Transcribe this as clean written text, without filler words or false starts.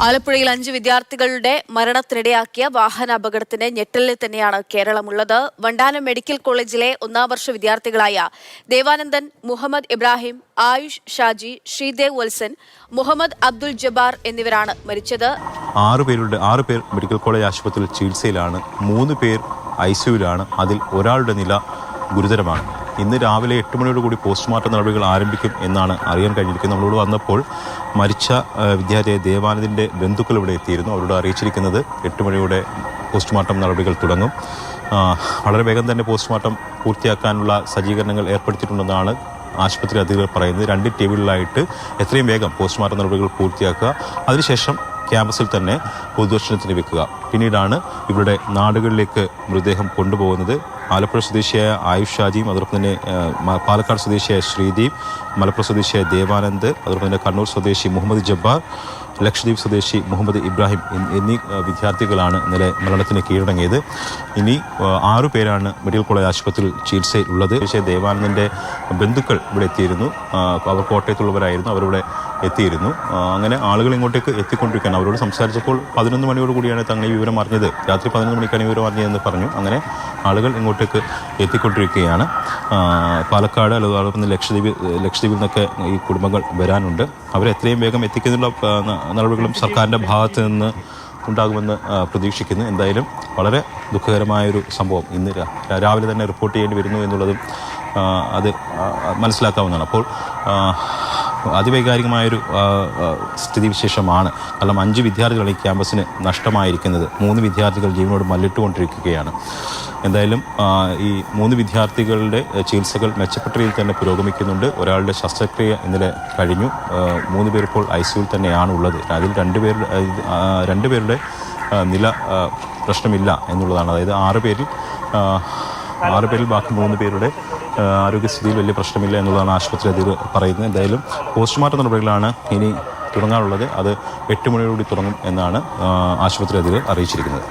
ആലപ്പുഴയിൽ 5 വിദ്യാർത്ഥികളുടെ മരണത്തിനിടയാക്കിയ വാഹനാപകടത്തിന് ഞെട്ടലിൽ തന്നെയാണ് കേരളമുള്ളത്. വണ്ടാനം മെഡിക്കൽ കോളേജിലെ 1ാം വർഷ വിദ്യാർത്ഥികളായ ദേവാനന്ദൻ, മുഹമ്മദ് ഇബ്രാഹിം, ആയുഷ് ഷാജി, ശ്രീദേവ് വത്സൻ, മുഹമ്മദ് അബ്ദുൽ ജബ്ബാർ എന്നിവരാണ് മരിച്ചത്. 6 പേർ മെഡിക്കൽ കോളേജ് ആശുപത്രിയിൽ ചികിത്സയിലാണ്. 3 പേർ ഐസിയുവിലാണ്. അതിൽ ഒരാളുടെ നില ഗുരുതരമാണ്. ഇന്ന് രാവിലെ 8 മണിയോടുകൂടി പോസ്റ്റ്മോർട്ടം നടപടികൾ ആരംഭിക്കും എന്നാണ് അറിയാൻ കഴിഞ്ഞിരിക്കുന്നത്. നമ്മളോട് വന്നപ്പോൾ മരിച്ച വിദ്യാർത്ഥിയെ ദേവാനന്ദിൻ്റെ ബന്ധുക്കൾ ഇവിടെ എത്തിയിരുന്നു. അവരോട് അറിയിച്ചിരിക്കുന്നത് 8 മണിയോടെ പോസ്റ്റ്മോർട്ടം നടപടികൾ തുടങ്ങും. വളരെ വേഗം തന്നെ പോസ്റ്റ്മോർട്ടം പൂർത്തിയാക്കാനുള്ള സജ്ജീകരണങ്ങൾ ഏർപ്പെടുത്തിയിട്ടുണ്ടെന്നാണ് ആശുപത്രി അധികൃതർ പറയുന്നത്. 2 ടീമുകളിലായിട്ട് എത്രയും വേഗം പോസ്റ്റ്മോർട്ടം നടപടികൾ പൂർത്തിയാക്കുക, അതിനുശേഷം ക്യാമ്പസിൽ തന്നെ പൊതുദർശനത്തിന് വെക്കുക. പിന്നീടാണ് ഇവരുടെ നാടുകളിലേക്ക് മൃതദേഹം കൊണ്ടുപോകുന്നത്. ആലപ്പുഴ സ്വദേശിയായ ആയുഷ് ഷാജിയും അതോടൊപ്പം തന്നെ പാലക്കാട് സ്വദേശിയായ ശ്രീദീപ്, മലപ്പുറം സ്വദേശിയായ ദേവാനന്ദ്, അതോടൊപ്പം തന്നെ കണ്ണൂർ സ്വദേശി മുഹമ്മദ് ജബ്ബാർ, ലക്ഷദ്വീപ് സ്വദേശി മുഹമ്മദ് ഇബ്രാഹിം എന്നീ വിദ്യാർത്ഥികളാണ് ഇന്നലെ മരണത്തിന് കീഴടങ്ങിയത്. ഇനി 6 പേരാണ് മെഡിക്കൽ കോളേജ് ആശുപത്രിയിൽ ചികിത്സയിൽ ഉള്ളത്. ദേവാനന്ദിൻ്റെ ബന്ധുക്കൾ ഇവിടെ എത്തിയിരുന്നു. അവർ കോട്ടയത്തുള്ളവരായിരുന്നു. അവരിവിടെ എത്തിയിരുന്നു. അങ്ങനെ ആളുകൾ ഇങ്ങോട്ടേക്ക് എത്തിക്കൊണ്ടിരിക്കുകയാണ്. അവരോട് സംസാരിച്ചപ്പോൾ 11 മണിയോടുകൂടിയാണ് തങ്ങൾ ഈ വിവരം അറിഞ്ഞത്. രാത്രി 11 മണിക്കാണ് ഈ വിവരം അറിഞ്ഞതെന്ന് പറഞ്ഞു. അങ്ങനെ ആളുകൾ ഇങ്ങോട്ടേക്ക് എത്തിക്കൊണ്ടിരിക്കുകയാണ്. പാലക്കാട് അതോടൊപ്പം ലക്ഷദ്വീപിൽ നിന്നൊക്കെ ഈ കുടുംബങ്ങൾ വരാനുണ്ട്. അവരെത്രയും വേഗം എത്തിക്കുന്നതിനുള്ള നടപടികളും സർക്കാരിൻ്റെ ഭാഗത്ത് നിന്ന് ഉണ്ടാകുമെന്ന് പ്രതീക്ഷിക്കുന്നു. എന്തായാലും വളരെ ദുഃഖകരമായൊരു സംഭവം ഇന്ന് രാവിലെ തന്നെ റിപ്പോർട്ട് ചെയ്യേണ്ടി വരുന്നു എന്നുള്ളതും അത് മനസ്സിലാക്കാവുന്നതാണ്. അപ്പോൾ അതിവൈകാരികമായൊരു സ്ഥിതിവിശേഷമാണ്. കാരണം 5 വിദ്യാർത്ഥികളാണ് ഈ ക്യാമ്പസിന് നഷ്ടമായിരിക്കുന്നത്. 3 വിദ്യാർത്ഥികൾ ജീവനോട് മല്ലിട്ടുകൊണ്ടിരിക്കുകയാണ്. എന്തായാലും ഈ 3 വിദ്യാർത്ഥികളുടെ ചികിത്സകൾ മെച്ചപ്പെട്ട രീതിയിൽ തന്നെ പുരോഗമിക്കുന്നുണ്ട്. ഒരാളുടെ ശസ്ത്രക്രിയ ഇന്നലെ കഴിഞ്ഞു. 3 പേർ ഇപ്പോൾ ഐസിയുവിൽ തന്നെയാണ് ഉള്ളത്. അതിൽ 2 പേരുടെ നില പ്രശ്നമില്ല എന്നുള്ളതാണ്. അതായത് 6 പേരിൽ ബാക്കി 3 പേരുടെ ആരോഗ്യസ്ഥിതിയിൽ വലിയ പ്രശ്നമില്ല എന്നുള്ളതാണ് ആശുപത്രി അധികൃതർ പറയുന്നത്. എന്തായാലും പോസ്റ്റ്മോർട്ടം നടപടികളാണ് ഇനി തുടങ്ങാനുള്ളത്. അത് 8 മണിയോടുകൂടി തുടങ്ങും എന്നാണ് ആശുപത്രി അധികൃതർ അറിയിച്ചിരിക്കുന്നത്.